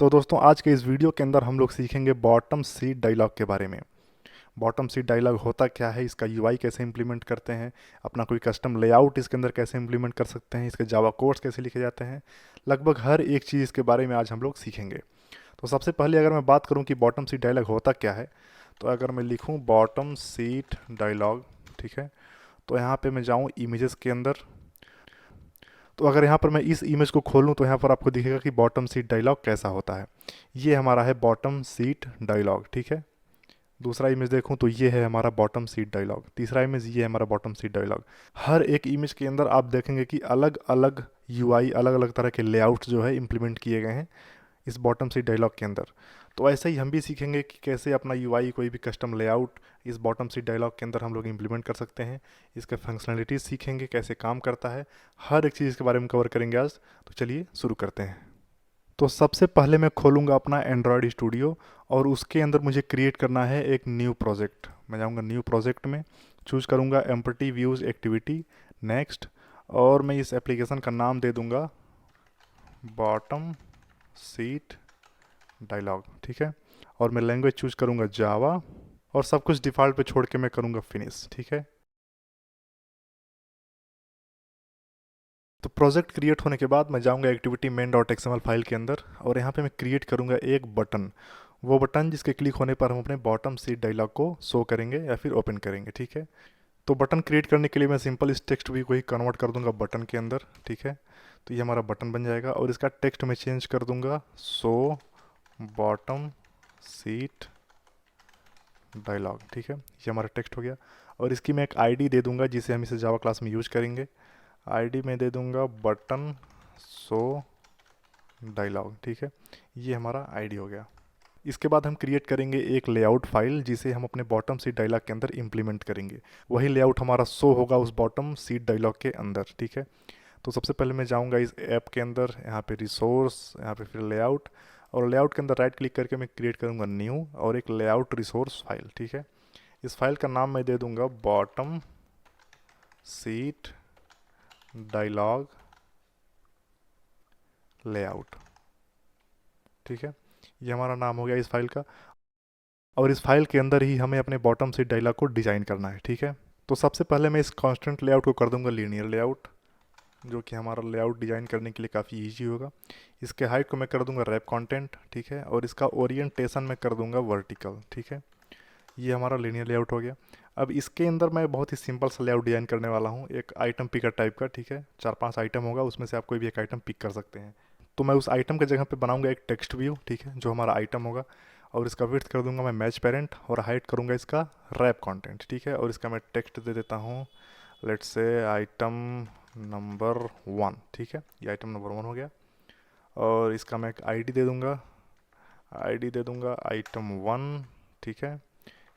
तो दोस्तों आज के इस वीडियो के अंदर हम लोग सीखेंगे बॉटम सीट डायलॉग के बारे में। बॉटम सीट डायलॉग होता क्या है, इसका यूआई कैसे इंप्लीमेंट करते हैं, अपना कोई कस्टम लेआउट इसके अंदर कैसे इंप्लीमेंट कर सकते हैं, इसके जावा कोड्स कैसे लिखे जाते हैं, लगभग हर एक चीज़ के बारे में आज हम लोग सीखेंगे। तो सबसे पहले अगर मैं बात करूं कि बॉटम सीट डायलॉग होता क्या है, तो अगर मैं लिखूं बॉटम सीट डायलॉग, ठीक है, तो यहाँ पे मैं जाऊँ इमेजेस के अंदर। तो अगर यहाँ पर मैं इस इमेज को खोलूँ तो यहाँ पर आपको दिखेगा कि बॉटम सीट डायलॉग कैसा होता है। ये हमारा है बॉटम सीट डायलॉग, ठीक है। दूसरा इमेज देखूँ तो ये है हमारा बॉटम सीट डायलॉग। तीसरा इमेज ये है हमारा बॉटम सीट डायलॉग। हर एक इमेज के अंदर आप देखेंगे कि अलग अलग यूआई, अलग अलग तरह के लेआउट जो है इम्प्लीमेंट किए गए हैं इस बॉटम सीट डायलॉग के अंदर। तो ऐसे ही हम भी सीखेंगे कि कैसे अपना यूआई, कोई भी कस्टम लेआउट इस बॉटम सीट डायलॉग के अंदर हम लोग इम्प्लीमेंट कर सकते हैं। इसके फंक्शनलिटीज़ सीखेंगे, कैसे काम करता है, हर एक चीज़ के बारे में कवर करेंगे आज। तो चलिए शुरू करते हैं। तो सबसे पहले मैं खोलूँगा अपना एंड्रॉयड स्टूडियो और उसके अंदर मुझे क्रिएट करना है एक न्यू प्रोजेक्ट। मैं जाऊँगा न्यू प्रोजेक्ट में, चूज़ करूँगा एम्प्टी व्यूज़ एक्टिविटी, नेक्स्ट, और मैं इस एप्लीकेशन का नाम दे दूँगा बॉटम सीट डायलॉग, ठीक है। और मैं लैंग्वेज चूज करूँगा जावा, और सब कुछ डिफ़ॉल्ट पे छोड़ के मैं करूँगा फिनिश, ठीक है। तो प्रोजेक्ट क्रिएट होने के बाद मैं जाऊँगा activity main dot XML file के अंदर, और यहाँ पे मैं क्रिएट करूँगा एक बटन। वो बटन जिसके क्लिक होने पर हम अपने बॉटम सीट डायलॉग को शो करेंगे या फिर ओपन करेंगे, ठीक है। तो बटन क्रिएट करने के लिए मैं सिंपल इस टेक्स्ट व्यू को ही कन्वर्ट कर दूंगा बटन के अंदर, ठीक है। तो ये हमारा बटन बन जाएगा और इसका टेक्स्ट में चेंज कर दूंगा सो बॉटम सीट डायलॉग, ठीक है। ये हमारा टेक्स्ट हो गया। और इसकी मैं एक आईडी दे दूंगा जिसे हम इसे जावा क्लास में यूज करेंगे। आईडी में दे दूंगा बटन सो डायलॉग, ठीक है। ये हमारा आईडी हो गया। इसके बाद हम क्रिएट करेंगे एक लेआउट फाइल जिसे हम अपने बॉटम सीट डायलॉग के अंदर इम्प्लीमेंट करेंगे। वही लेआउट हमारा शो होगा उस बॉटम सीट डायलॉग के अंदर, ठीक है। तो सबसे पहले मैं जाऊंगा इस ऐप के अंदर, यहाँ पे रिसोर्स, यहाँ पे फिर लेआउट, और लेआउट के अंदर राइट क्लिक करके मैं क्रिएट करूँगा न्यू और एक लेआउट रिसोर्स फाइल, ठीक है। इस फाइल का नाम मैं दे दूंगा बॉटम सीट डायलॉग लेआउट, ठीक है। ये हमारा नाम हो गया इस फाइल का। और इस फाइल के अंदर ही हमें अपने बॉटम सीट डायलॉग को डिज़ाइन करना है, ठीक है। तो सबसे पहले मैं इस कांस्टेंट लेआउट को कर दूंगा लीनियर लेआउट, जो कि हमारा लेआउट डिज़ाइन करने के लिए काफ़ी इजी होगा। इसके हाइट को मैं कर दूंगा रैप कंटेंट, ठीक है। और इसका ओरिएंटेशन मैं कर दूंगा वर्टिकल, ठीक है। ये हमारा लीनियर लेआउट हो गया। अब इसके अंदर मैं बहुत ही सिंपल सा लेआउट डिज़ाइन करने वाला हूँ, एक आइटम पिकर टाइप का, ठीक है। 4-5 आइटम होगा, उसमें से आप कोई भी एक आइटम पिक कर सकते हैं। तो मैं उस आइटम के जगह पे बनाऊंगा एक टेक्स्ट व्यू, ठीक है, जो हमारा आइटम होगा। और इसका विड्थ कर दूंगा मैं मैच पेरेंट, और हाइट करूंगा इसका रैप कंटेंट, ठीक है। और इसका मैं टेक्स्ट दे देता हूँ, लेट्स से आइटम नंबर 1, ठीक है। ये आइटम नंबर 1 हो गया। और इसका मैं एक आईडी दे दूंगा, आईडी दे दूंगा आइटम 1, ठीक है।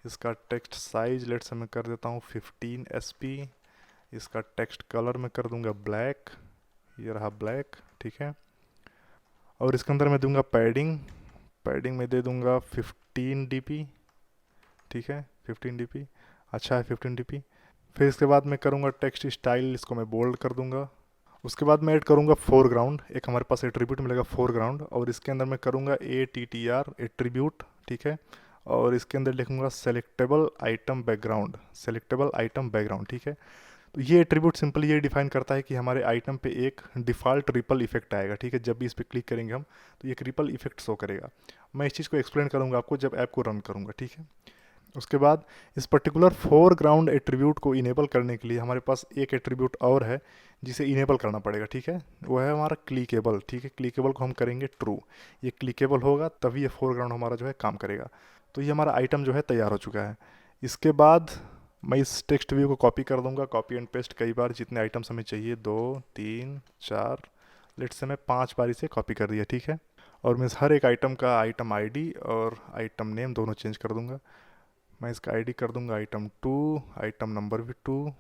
इसका टेक्स्ट साइज लेट्स से मैं कर देता हूँ 15 SP। इसका टेक्स्ट कलर मैं कर दूंगा ब्लैक, ये रहा ब्लैक, ठीक है। और इसके अंदर मैं दूंगा पैडिंग, पैडिंग में दे दूंगा 15 DP, ठीक है, 15 DP। अच्छा है 15 DP। फिर इसके बाद मैं करूँगा टेक्स्ट स्टाइल, इसको मैं बोल्ड कर दूंगा। उसके बाद मैं ऐड करूँगा फोरग्राउंड, एक हमारे पास एट्रीब्यूट मिलेगा फोरग्राउंड, और इसके अंदर मैं करूँगा ATTR एट्रीब्यूट, ठीक है। और इसके अंदर लिखूँगा selectable item background, selectable item background, ठीक है। तो ये एट्रीब्यूट सिंपली ये डिफाइन करता है कि हमारे आइटम पे एक डिफ़ॉल्ट रिपल इफेक्ट आएगा, ठीक है। जब भी इस पर क्लिक करेंगे हम तो ये एक रिपल इफेक्ट शो करेगा। मैं इस चीज़ को एक्सप्लेन करूँगा आपको जब ऐप को रन करूँगा, ठीक है। उसके बाद इस पर्टिकुलर फोरग्राउंड एट्रीब्यूट को इनेबल करने के लिए हमारे पास एक एट्रीब्यूट और है जिसे इनेबल करना पड़ेगा, ठीक है। वो है हमारा क्लिकेबल, ठीक है। क्लिकेबल को हम करेंगे ट्रू। ये क्लिकेबल होगा तभी ये फोरग्राउंड हमारा जो है काम करेगा। तो ये हमारा आइटम जो है तैयार हो चुका है। इसके बाद मैं इस टेक्स्ट व्यू को कॉपी कर दूंगा, कॉपी एंड पेस्ट कई बार, जितने आइटम्स हमें चाहिए, 2, 3, 4, लेट से मैं 5 बार इसे कॉपी कर दिया, ठीक है। और मैं इस हर एक आइटम का आइटम आईडी और आइटम नेम दोनों चेंज कर दूंगा। मैं इसका आईडी कर दूंगा आइटम 2, आइटम नंबर भी 2,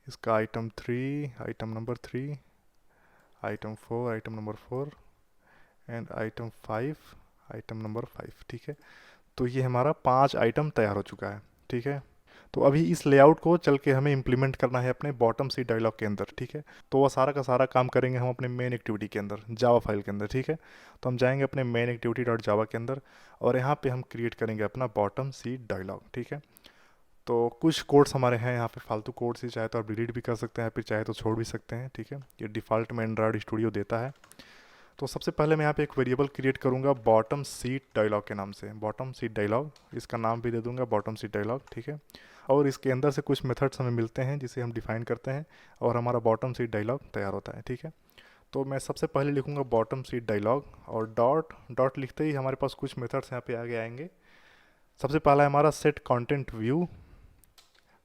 इसका item 3, item number 3, item 4, item number 4, and item 5, item number 5, ठीक है। तो ये हमारा 5 आइटम तैयार हो चुका है, ठीक है। तो अभी इस लेआउट को चल के हमें इम्प्लीमेंट करना है अपने बॉटम सी डायलॉग के अंदर, ठीक है। तो वह सारा का सारा काम करेंगे हम अपने मेन एक्टिविटी के अंदर, जावा फाइल के अंदर, ठीक है। तो हम जाएंगे अपने मेन एक्टिविटी डॉट जावा के अंदर और यहाँ पे हम क्रिएट करेंगे अपना बॉटम सी डायलॉग, ठीक है। तो कुछ कोड्स हमारे हैं यहाँ पे, फालतू कोड्स ही, चाहे तो आप डिलीट भी कर सकते हैं, फिर चाहे तो छोड़ भी सकते हैं, ठीक है। ये डिफ़ॉल्ट में एंड्रॉयड स्टूडियो देता है। तो सबसे पहले मैं यहाँ पे एक वेरिएबल क्रिएट करूँगा बॉटम सीट डायलॉग के नाम से, बॉटम सीट डायलॉग, इसका नाम भी दे दूँगा बॉटम सीट डायलॉग, ठीक है। और इसके अंदर से कुछ मेथड्स हमें मिलते हैं जिसे हम डिफाइन करते हैं और हमारा बॉटम सीट डायलॉग तैयार होता है, ठीक है। तो मैं सबसे पहले लिखूँगा बॉटम सीट डायलॉग और डॉट डॉट लिखते ही हमारे पास कुछ मेथड्स यहाँ पे आगे आएंगे। सबसे पहला है हमारा set content view.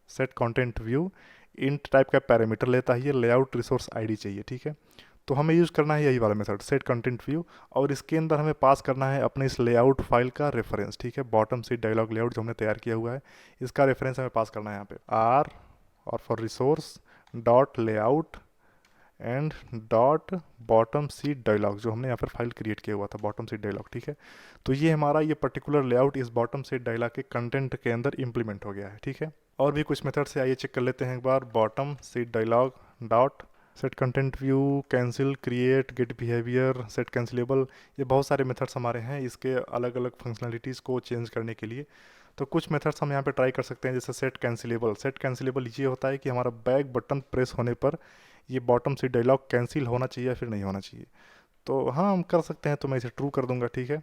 Set content view int type का पैरामीटर लेता है, ये लेआउट रिसोर्स आईडी चाहिए, ठीक है। तो हमें यूज़ करना है यही वाला मेथड सेट कंटेंट व्यू और इसके अंदर हमें पास करना है अपने इस लेआउट फाइल का रेफरेंस, ठीक है। बॉटम सीट डायलॉग लेआउट जो हमने तैयार किया हुआ है इसका रेफरेंस हमें पास करना है यहाँ पे आर और for resource dot layout and dot bottom sheet dialog, जो हमने यहाँ पर फाइल क्रिएट किया हुआ था बॉटम सीट डायलॉग, ठीक है। तो ये हमारा ये पर्टिकुलर लेआउट इस बॉटम सीट डायलॉग के कंटेंट के अंदर इंप्लीमेंट हो गया है, ठीक है। और भी कुछ मेथड से आइए चेक कर लेते हैं एक बार। Bottom sheet dialog dot set content view, cancel, create, get behaviour, set cancelable, ये बहुत सारे मेथड्स हमारे हैं इसके अलग अलग फंक्शनलिटीज़ को चेंज करने के लिए। तो कुछ मेथड्स हम यहाँ पे ट्राई कर सकते हैं, जैसे सेट कैंसिलेबल। सेट कैंसिलेबल ये होता है कि हमारा बैक बटन प्रेस होने पर ये बॉटम से डायलॉग कैंसिल होना चाहिए या फिर नहीं होना चाहिए। तो हाँ हम कर सकते हैं, तो मैं इसे ट्रू कर दूंगा, ठीक है।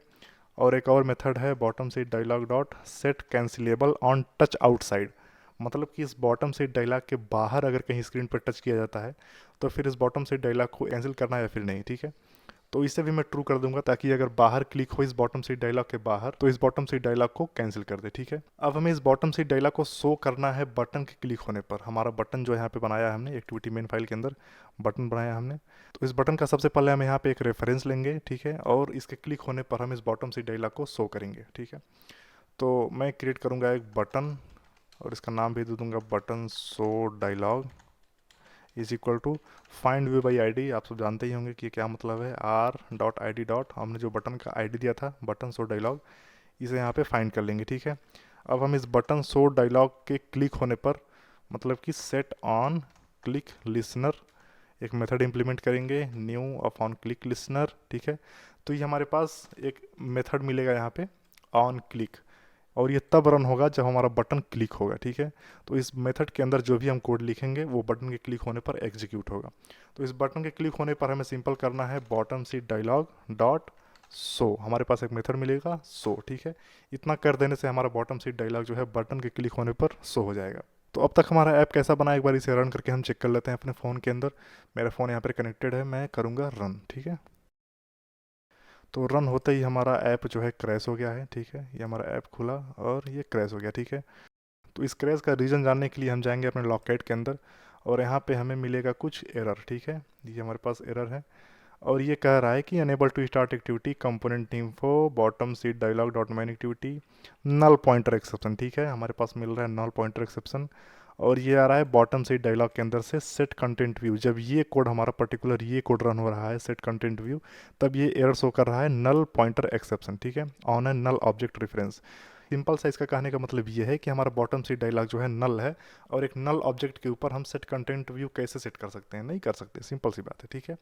और एक और मेथड है बॉटम से dialog dot set cancelable on touch outside, मतलब कि इस बॉटम से डायलॉग के बाहर अगर कहीं स्क्रीन पर टच किया जाता है तो फिर इस बॉटम से डायलॉग को कैंसिल करना है या फिर नहीं, ठीक है। तो इसे भी मैं ट्रू कर दूंगा ताकि अगर बाहर क्लिक हो इस बॉटम सीट डायलॉग के बाहर तो इस बॉटम सीट डायलॉग को कैंसिल कर दे, ठीक है। अब हमें इस बॉटम सीट डायलॉग को शो करना है बटन के क्लिक होने पर। हमारा बटन जो यहाँ पे बनाया है हमने एक्टिविटी मेन फाइल के अंदर बटन बनाया हमने, तो इस बटन का सबसे पहले हम यहाँ पे एक रेफरेंस लेंगे, ठीक है, और इसके क्लिक होने पर हम इस बॉटम सीट डायलॉग को शो करेंगे, ठीक है। तो मैं क्रिएट करूँगा एक बटन और इसका नाम भी दे दूँगा button show dialog is equal to find view by ID. आप सब जानते ही होंगे कि क्या मतलब है, R dot I D dot, हमने जो बटन का आईडी दिया था बटन शो डायलॉग, इसे यहाँ पे फाइंड कर लेंगे, ठीक है। अब हम इस बटन शो डायलॉग के क्लिक होने पर मतलब कि सेट ऑन क्लिक लिसनर एक मेथड इंप्लीमेंट करेंगे, new of on click listener, ठीक है। तो ये हमारे पास एक मेथड मिलेगा यहाँ पे ऑन क्लिक, और ये तब रन होगा जब हमारा बटन क्लिक होगा, ठीक है। तो इस मेथड के अंदर जो भी हम कोड लिखेंगे वो बटन के क्लिक होने पर एग्जीक्यूट होगा। तो इस बटन के क्लिक होने पर हमें सिंपल करना है bottom sheet dialog dot show, हमारे पास एक मेथड मिलेगा शो, ठीक है। इतना कर देने से हमारा बॉटम सीट डायलॉग जो है बटन के क्लिक होने पर शो हो जाएगा। तो अब तक हमारा ऐप कैसा बना एक बार इसे रन करके हम चेक कर लेते हैं अपने फ़ोन के अंदर। मेरा फ़ोन यहाँ पर कनेक्टेड है, मैं करूँगा रन, ठीक है। तो रन होते ही हमारा ऐप जो है क्रैश हो गया है, ठीक है। ये हमारा ऐप खुला और ये क्रैश हो गया, ठीक है। तो इस क्रैश का रीज़न जानने के लिए हम जाएंगे अपने लॉकेट के अंदर और यहाँ पे हमें मिलेगा कुछ एरर, ठीक है। ये हमारे पास एरर है और ये कह रहा है कि unable to start activity component info bottom sheet dialog dot main activity null pointer exception, ठीक है। हमारे पास मिल रहा है नल पॉइंटर एक्सेप्शन और ये आ रहा है बॉटम सीट डायलॉग के अंदर से सेट कंटेंट व्यू। जब ये कोड हमारा पर्टिकुलर ये कोड रन हो रहा है सेट कंटेंट व्यू, तब ये एरर शो कर रहा है नल पॉइंटर एक्सेप्शन, ठीक है, ऑन है नल ऑब्जेक्ट रेफरेंस। सिंपल सा इसका कहने का मतलब ये है कि हमारा बॉटम सीट डायलॉग जो है नल है और एक नल ऑब्जेक्ट के ऊपर हम सेट कंटेंट व्यू कैसे सेट कर सकते हैं, नहीं कर सकते, सिंपल सी बात है, ठीक है।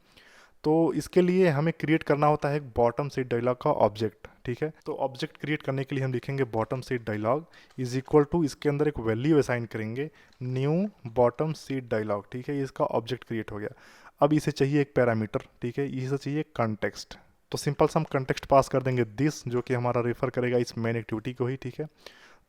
तो इसके लिए हमें क्रिएट करना होता है एक बॉटम सीट डायलॉग का ऑब्जेक्ट, ठीक है। तो ऑब्जेक्ट क्रिएट करने के लिए हम लिखेंगे bottom sheet dialog is equal to, इसके अंदर एक वैल्यू असाइन करेंगे न्यू बॉटम सीट डायलॉग, ठीक है। इसका ऑब्जेक्ट क्रिएट हो गया। अब इसे चाहिए एक पैरामीटर, ठीक है, इसे चाहिए कंटेक्स्ट। तो सिंपल सा हम कंटेक्स्ट पास कर देंगे दिस, जो कि हमारा रेफर करेगा इस मेन एक्टिविटी को ही, ठीक है।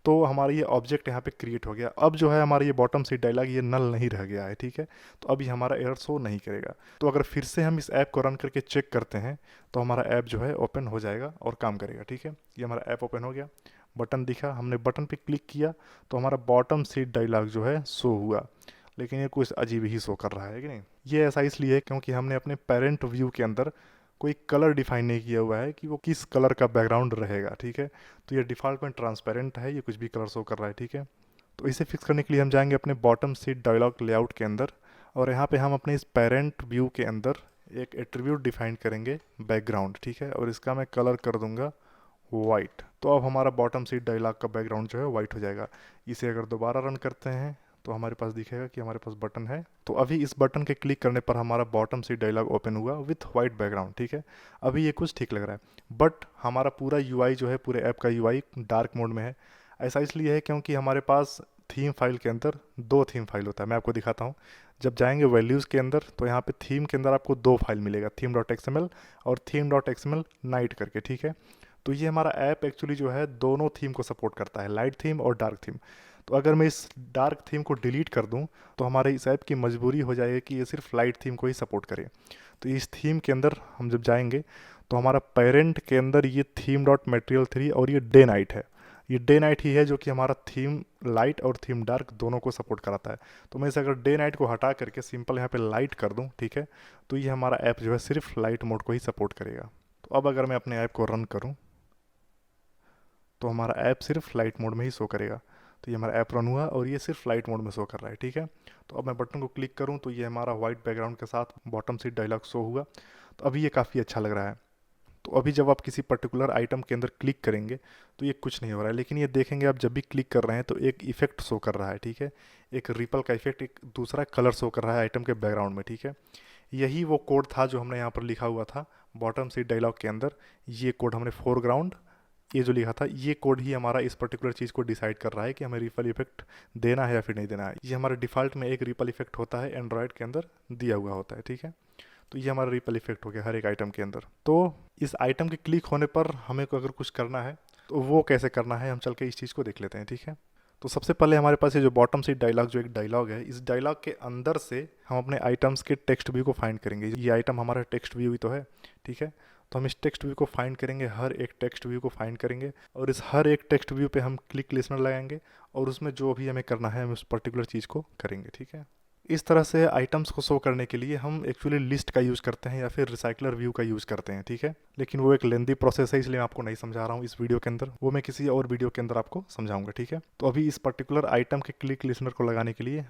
तो हमारा ये ऑब्जेक्ट यहाँ पे क्रिएट हो गया। अब जो है हमारा ये बॉटम सीट डायलॉग ये नल नहीं रह गया है, ठीक है। तो अब ये हमारा एरर शो नहीं करेगा। तो अगर फिर से हम इस ऐप को रन करके चेक करते हैं तो हमारा ऐप जो है ओपन हो जाएगा और काम करेगा, ठीक है। ये हमारा ऐप ओपन हो गया, बटन दिखा, हमने बटन पे क्लिक किया तो हमारा बॉटम सीट डायलॉग जो है शो हुआ, लेकिन ये कुछ अजीब ही शो कर रहा है कि नहीं। ये ऐसा इसलिए है क्योंकि हमने अपने पेरेंट व्यू के अंदर कोई कलर डिफाइन नहीं किया हुआ है कि वो किस कलर का बैकग्राउंड रहेगा, ठीक है। तो ये डिफ़ॉल्ट में ट्रांसपेरेंट है, ये कुछ भी कलर शो कर रहा है, ठीक है। तो इसे फिक्स करने के लिए हम जाएंगे अपने बॉटम सीट डायलॉग लेआउट के अंदर और यहाँ पे हम अपने इस पेरेंट व्यू के अंदर एक एट्रीब्यूट डिफाइन करेंगे बैकग्राउंड, ठीक है। और इसका मैं कलर कर दूंगा वाइट। तो अब हमारा बॉटम सीट डायलॉग का बैकग्राउंड जो है वाइट हो जाएगा। इसे अगर दोबारा रन करते हैं तो हमारे पास दिखेगा कि हमारे पास बटन है। तो अभी इस बटन के क्लिक करने पर हमारा बॉटम सीट डायलॉग ओपन हुआ विथ वाइट बैकग्राउंड, ठीक है। अभी ये कुछ ठीक लग रहा है, बट हमारा पूरा यूआई जो है, पूरे ऐप का यूआई डार्क मोड में है। ऐसा इसलिए है क्योंकि हमारे पास थीम फाइल के अंदर दो थीम फाइल होता है। मैं आपको दिखाता हूँ। जब जाएंगे वैल्यूज़ के अंदर तो यहाँ पे थीम के अंदर आपको दो फाइल मिलेगा, थीम डॉट एक्सएमएल और थीम डॉट एक्सएमएल नाइट करके, ठीक है। तो ये हमारा ऐप एक्चुअली जो है दोनों थीम को सपोर्ट करता है, लाइट थीम और डार्क थीम। तो अगर मैं इस डार्क थीम को डिलीट कर दूं तो हमारे इस ऐप की मजबूरी हो जाएगी कि ये सिर्फ लाइट थीम को ही सपोर्ट करे। तो इस थीम के अंदर हम जब जाएंगे तो हमारा पेरेंट के अंदर ये थीम डॉट मटेरियल 3 और ये डे नाइट है। ये डे नाइट ही है जो कि हमारा थीम लाइट और थीम डार्क दोनों को सपोर्ट कराता है। तो मैं इसे अगर डे नाइट को हटा करके सिंपल यहाँ पे लाइट कर दूँ, ठीक है, तो ये हमारा ऐप जो है सिर्फ लाइट मोड को ही सपोर्ट करेगा। तो अब अगर मैं अपने ऐप को रन करूँ तो हमारा ऐप सिर्फ लाइट मोड में ही शो करेगा। तो ये हमारा ऐप रन हुआ और ये सिर्फ लाइट मोड में शो कर रहा है, ठीक है। तो अब मैं बटन को क्लिक करूँ तो ये हमारा वाइट बैकग्राउंड के साथ बॉटम सीट डायलॉग शो हुआ। तो अभी ये काफ़ी अच्छा लग रहा है। तो अभी जब आप किसी पर्टिकुलर आइटम के अंदर क्लिक करेंगे तो ये कुछ नहीं हो रहा है, लेकिन ये देखेंगे आप जब भी क्लिक कर रहे हैं तो एक इफेक्ट शो कर रहा है, ठीक है। एक रिपल का इफेक्ट, एक दूसरा कलर शो कर रहा है आइटम के बैकग्राउंड में, ठीक है। यही वो कोड था जो हमने यहाँ पर लिखा हुआ था बॉटम सीट डायलॉग के अंदर। ये कोड हमने फोरग्राउंड, ये जो लिखा था, ये कोड ही हमारा इस पर्टिकुलर चीज़ को डिसाइड कर रहा है कि हमें रिपल इफेक्ट देना है या फिर नहीं देना है। ये हमारे डिफ़ॉल्ट में एक रिपल इफेक्ट होता है, एंड्रॉयड के अंदर दिया हुआ होता है, ठीक है। तो ये हमारा रिपल इफेक्ट हो गया हर एक आइटम के अंदर। तो इस आइटम के क्लिक होने पर हमें को अगर कुछ करना है तो वो कैसे करना है, हम चल के इस चीज़ को देख लेते हैं, ठीक है। तो सबसे पहले हमारे पास ये जो बॉटम सीट डायलॉग, जो एक डायलॉग है, इस डायलॉग के अंदर से हम अपने आइटम्स के टेक्स्ट व्यू को फाइंड करेंगे। ये आइटम हमारा टेक्स्ट व्यू ही तो है, ठीक है। तो हम इस टेक्स्ट व्यू को फाइंड करेंगे, हर एक टेक्स्ट व्यू को फाइंड करेंगे और इस हर एक टेक्स्ट व्यू पे हम क्लिक लिसनर लगाएंगे और उसमें जो भी हमें करना है हम उस पर्टिकुलर चीज़ को करेंगे, ठीक है। इस तरह से आइटम्स को शो करने के लिए हम एक्चुअली लिस्ट का यूज़ करते हैं या फिर रिसाइकलर व्यू का यूज़ करते हैं, ठीक है। लेकिन वो एक लेंदी प्रोसेस है, इसलिए मैं आपको नहीं समझा रहा हूँ इस वीडियो के अंदर, वो मैं किसी और वीडियो के अंदर आपको समझाऊंगा, ठीक है। तो अभी इस पर्टिकुलर आइटम के क्लिक लिसनर को लगाने के लिए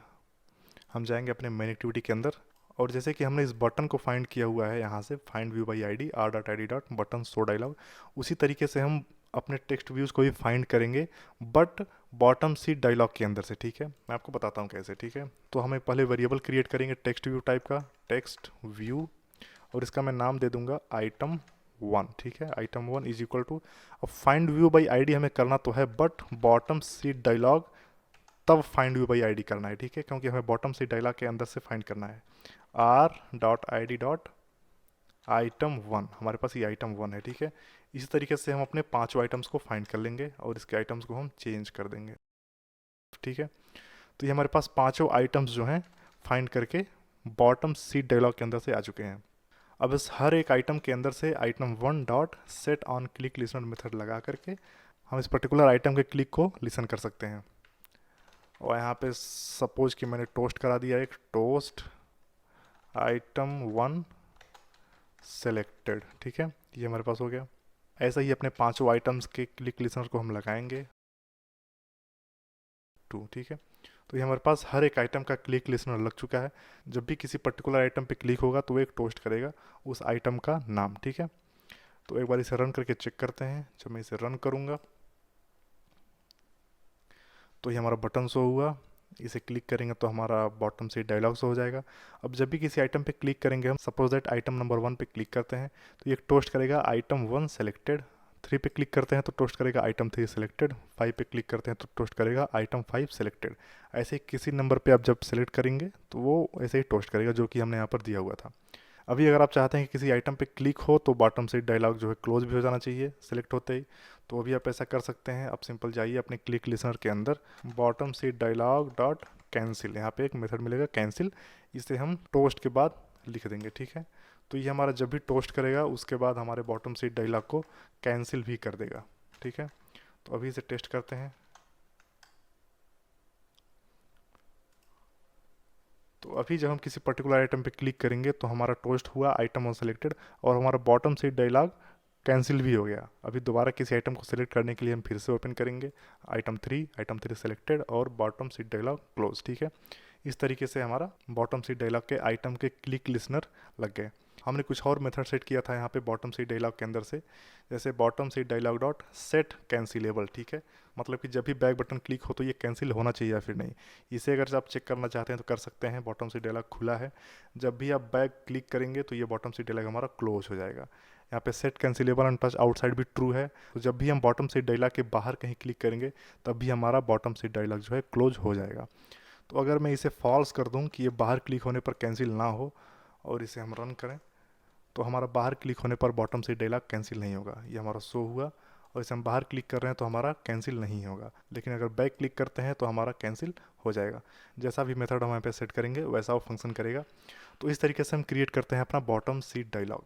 हम जाएंगे अपने मेन एक्टिविटी के अंदर और जैसे कि हमने इस बटन को फाइंड किया हुआ है यहाँ से, find view by ID r.id.button show dialog, उसी तरीके से हम अपने टेक्स्ट व्यूज़ को भी फाइंड करेंगे बट बॉटम सीट डायलॉग के अंदर से, ठीक है। मैं आपको बताता हूँ कैसे, ठीक है। तो हमें पहले वेरिएबल क्रिएट करेंगे टेक्स्ट व्यू टाइप का, टेक्स्ट व्यू, और इसका मैं नाम दे दूंगा item 1, ठीक है। item 1 इज इक्वल टू, अब फाइंड व्यू बाई आईडी हमें करना तो है बट बॉटम सीट डायलॉग तब फाइंड व्यू बाई आईडी करना है, ठीक है, क्योंकि हमें बॉटम सीट डायलॉग के अंदर से फाइंड करना है। r.id.item 1, हमारे पास ये आइटम 1 है, ठीक है। इसी तरीके से हम अपने पांचों आइटम्स को फाइंड कर लेंगे और इसके आइटम्स को हम चेंज कर देंगे, ठीक है। तो ये हमारे पास पांचों आइटम्स जो हैं फाइंड करके बॉटम सीट डायलॉग के अंदर से आ चुके हैं। अब इस हर एक आइटम के अंदर से item 1 dot set on click listener method लगा करके हम इस पर्टिकुलर आइटम के क्लिक को लिसन कर सकते हैं। और यहाँ पे सपोज कि मैंने टोस्ट करा दिया, एक टोस्ट item 1 सेलेक्टेड, ठीक है, ये हमारे पास हो गया। ऐसा ही अपने पांचों आइटम्स के क्लिक लिसनर को हम लगाएंगे 2, ठीक है। तो ये हमारे पास हर एक आइटम का क्लिक लिसनर लग चुका है। जब भी किसी पर्टिकुलर आइटम पे क्लिक होगा तो वो एक टोस्ट करेगा उस आइटम का नाम, ठीक है। तो एक बार इसे रन करके चेक करते हैं। जब मैं इसे रन करूँगा तो ये हमारा बटन शो हुआ, इसे क्लिक करेंगे तो हमारा बॉटम से डायलॉग शो हो जाएगा। अब जब भी किसी आइटम पे क्लिक करेंगे, हम सपोज दैट आइटम नंबर 1 पे क्लिक करते हैं तो ये टोस्ट करेगा आइटम 1 सेलेक्टेड, 3 पे क्लिक करते हैं तो टोस्ट करेगा आइटम 3 सेलेक्टेड, 5 पे क्लिक करते हैं तो टोस्ट करेगा आइटम 5 सेलेक्टेड। ऐसे किसी नंबर पे आप जब सेलेक्ट करेंगे तो वो ऐसे ही टोस्ट करेगा जो कि हमने यहाँ पर दिया हुआ था। अभी अगर आप चाहते हैं कि किसी आइटम पे क्लिक हो तो बॉटम से डायलॉग जो है क्लोज भी हो जाना चाहिए सेलेक्ट होते ही, तो अभी आप ऐसा कर सकते हैं। आप सिंपल जाइए अपने क्लिक लिसनर के अंदर, बॉटम से डायलॉग डॉट कैंसिल, यहाँ पे एक मेथड मिलेगा कैंसिल, इसे हम टोस्ट के बाद लिख देंगे, ठीक है। तो ये हमारा जब भी टोस्ट करेगा उसके बाद हमारे बॉटम से डायलॉग को कैंसिल भी कर देगा, ठीक है। तो अभी इसे टेस्ट करते हैं। तो अभी जब हम किसी पर्टिकुलर आइटम पे क्लिक करेंगे तो हमारा टोस्ट हुआ आइटम 1 सेलेक्टेड और हमारा बॉटम से डायलॉग कैंसिल भी हो गया। अभी दोबारा किसी आइटम को सिलेक्ट करने के लिए हम फिर से ओपन करेंगे आइटम 3 सेलेक्टेड और बॉटम सीट डायलॉग क्लोज, ठीक है। इस तरीके से हमारा बॉटम सीट डायलॉग के आइटम के क्लिक लिसनर लग गए। हमने कुछ और मेथड सेट किया था यहाँ पे बॉटम सीट डायलॉग के अंदर से, जैसे bottom sheet dialog dot set cancelable, ठीक है। मतलब कि जब भी बैक बटन क्लिक हो तो ये कैंसिल होना चाहिए या फिर नहीं। इसे अगर आप चेक करना चाहते हैं तो कर सकते हैं। बॉटम सीट डायलॉग खुला है, जब भी आप बैक क्लिक करेंगे तो ये बॉटम सीट डायलॉग हमारा क्लोज हो जाएगा। यहाँ पे set cancellable and touch outside भी ट्रू है, तो जब भी हम बॉटम सीट डायलॉग के बाहर कहीं क्लिक करेंगे तब भी हमारा बॉटम सीट डायलॉग जो है क्लोज हो जाएगा। तो अगर मैं इसे फॉल्स कर दूं कि ये बाहर क्लिक होने पर कैंसिल ना हो और इसे हम रन करें, तो हमारा बाहर क्लिक होने पर बॉटम से डायलॉग कैंसिल नहीं होगा, ये हमारा शो हुआ। और इसे हम बाहर क्लिक कर रहे हैं तो हमारा कैंसिल नहीं होगा, लेकिन अगर बैक क्लिक करते हैं तो हमारा कैंसिल हो जाएगा। जैसा भी मेथड हम यहाँ पे सेट करेंगे वैसा वो फंक्शन करेगा। तो इस तरीके से हम क्रिएट करते हैं अपना बॉटम सीट डायलॉग।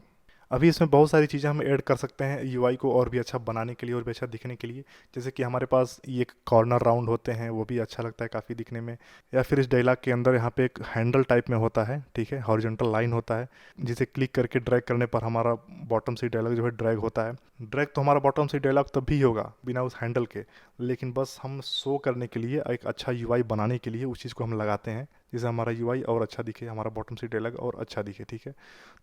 अभी इसमें बहुत सारी चीज़ें हम ऐड कर सकते हैं यूआई को और भी अच्छा बनाने के लिए और भी अच्छा दिखने के लिए। जैसे कि हमारे पास ये कॉर्नर राउंड होते हैं, वो भी अच्छा लगता है काफ़ी दिखने में। या फिर इस डायलॉग के अंदर यहाँ पे एक हैंडल टाइप में होता है, ठीक है, हॉरिजॉन्टल लाइन होता है, जिसे क्लिक करके ड्रैग करने पर हमारा बॉटम सीट डायलॉग जो है ड्रैग होता है। ड्रैग तो हमारा बॉटम सीट डायलॉग तब भी होगा बिना उस हैंडल के, लेकिन बस हम शो करने के लिए, एक अच्छा यूआई बनाने के लिए उस चीज़ को हम लगाते हैं, जिससे हमारा यूआई और अच्छा दिखे, हमारा बॉटम सीट डायलॉग और अच्छा दिखे, ठीक है।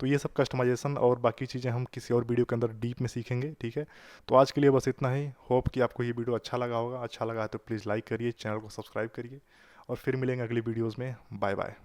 तो ये सब कस्टमाइजेशन और बाकी चीज़ें हम किसी और वीडियो के अंदर डीप में सीखेंगे, ठीक है। तो आज के लिए बस इतना ही। होप कि आपको ये वीडियो अच्छा लगा होगा। अच्छा लगा है तो प्लीज़ लाइक करिए, चैनल को सब्सक्राइब करिए और फिर मिलेंगे अगली वीडियोज़ में। Bye bye.